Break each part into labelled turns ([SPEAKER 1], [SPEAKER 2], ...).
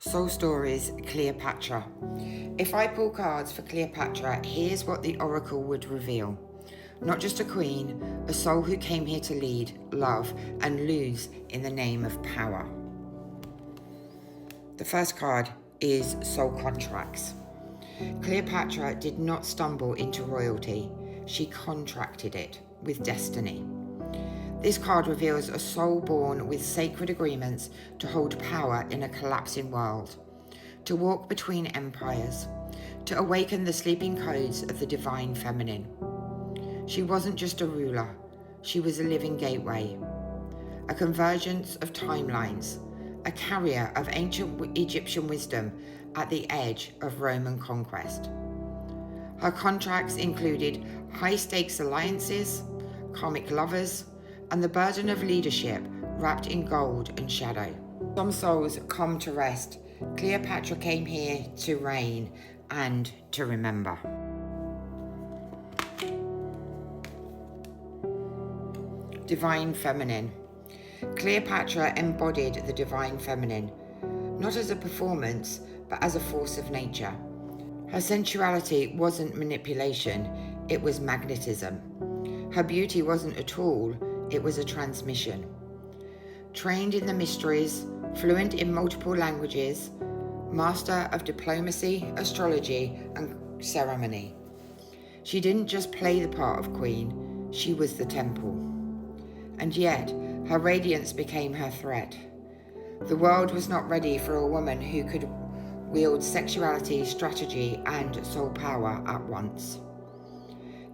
[SPEAKER 1] Soul Stories, Cleopatra. If I pull cards for Cleopatra, here's what the oracle would reveal. Not just a queen, a soul who came here to lead, love, and lose in the name of power. The first card is Soul Contracts. Cleopatra did not stumble into royalty. She contracted it with destiny. This card reveals a soul born with sacred agreements to hold power in a collapsing world, to walk between empires, to awaken the sleeping codes of the divine feminine. She wasn't just a ruler, she was a living gateway, a convergence of timelines, a carrier of ancient Egyptian wisdom at the edge of Roman conquest. Her contracts included high-stakes alliances, karmic lovers, and the burden of leadership wrapped in gold and shadow. Some souls come to rest. Cleopatra came here to reign and to remember. Divine Feminine. Cleopatra embodied the divine feminine, not as a performance, but as a force of nature. Her sensuality wasn't manipulation, it was magnetism. Her beauty wasn't a tool, it was a transmission. Trained in the mysteries, fluent in multiple languages, master of diplomacy, astrology, and ceremony. She didn't just play the part of queen, she was the temple. And yet, her radiance became her threat. The world was not ready for a woman who could wield sexuality, strategy, and soul power at once.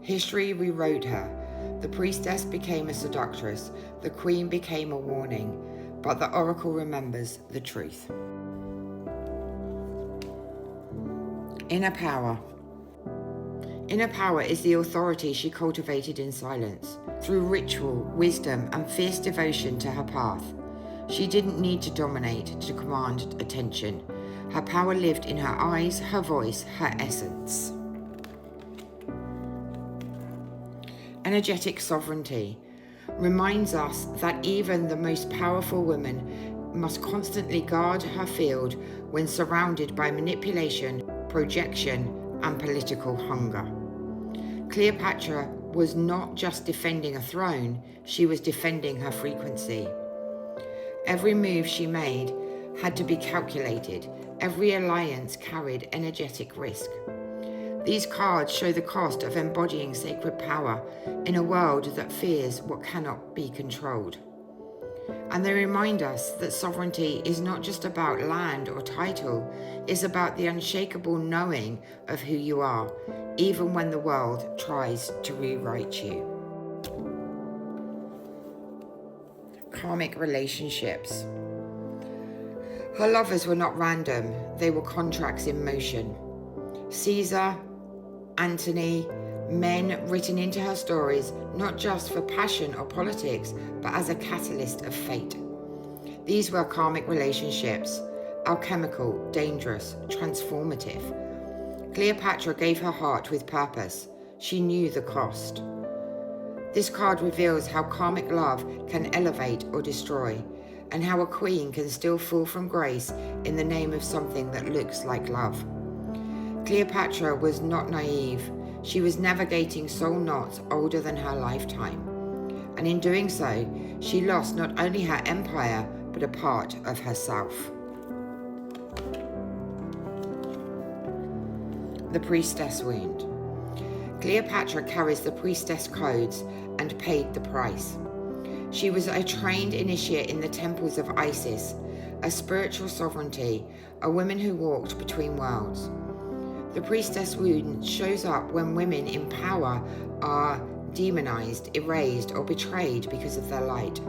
[SPEAKER 1] History rewrote her. The priestess became a seductress, the queen became a warning, but the oracle remembers the truth. Inner power. Inner power is the authority she cultivated in silence, through ritual, wisdom, and fierce devotion to her path. She didn't need to dominate to command attention. Her power lived in her eyes, her voice, her essence. Energetic sovereignty reminds us that even the most powerful woman must constantly guard her field when surrounded by manipulation, projection, and political hunger. Cleopatra was not just defending a throne, she was defending her frequency. Every move she made had to be calculated. Every alliance carried energetic risk. These cards show the cost of embodying sacred power in a world that fears what cannot be controlled. And they remind us that sovereignty is not just about land or title, it's about the unshakable knowing of who you are, even when the world tries to rewrite you. Karmic relationships. Her lovers were not random, they were contracts in motion. Caesar, Antony, men written into her stories, not just for passion or politics, but as a catalyst of fate. These were karmic relationships, alchemical, dangerous, transformative. Cleopatra gave her heart with purpose. She knew the cost. This card reveals how karmic love can elevate or destroy, and how a queen can still fall from grace in the name of something that looks like love. Cleopatra was not naive. She was navigating soul knots older than her lifetime. And in doing so, she lost not only her empire, but a part of herself. The Priestess wound. Cleopatra carries the priestess codes and paid the price. She was a trained initiate in the temples of Isis, a spiritual sovereignty, a woman who walked between worlds. The priestess wound shows up when women in power are demonized, erased, or betrayed because of their light.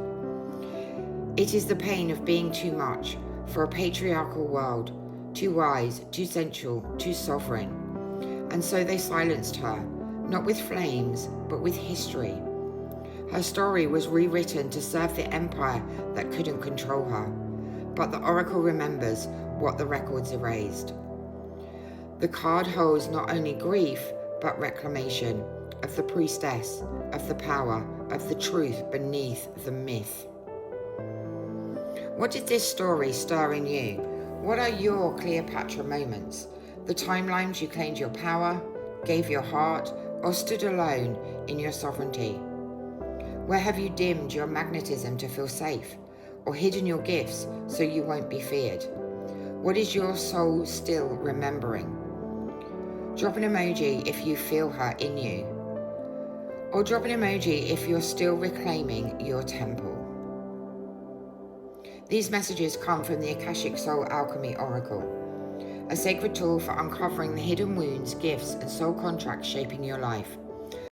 [SPEAKER 1] It is the pain of being too much for a patriarchal world, too wise, too sensual, too sovereign. And so they silenced her, not with flames, but with history. Her story was rewritten to serve the empire that couldn't control her. But the oracle remembers what the records erased. The card holds not only grief, but reclamation of the priestess, of the power, of the truth beneath the myth. What did this story stir in you? What are your Cleopatra moments? The timelines you claimed your power, gave your heart, or stood alone in your sovereignty? Where have you dimmed your magnetism to feel safe, or hidden your gifts so you won't be feared? What is your soul still remembering? Drop an emoji if you feel her in you, or drop an emoji if you're still reclaiming your temple. These messages come from the Akashic Soul Alchemy Oracle, a sacred tool for uncovering the hidden wounds, gifts, and soul contracts shaping your life.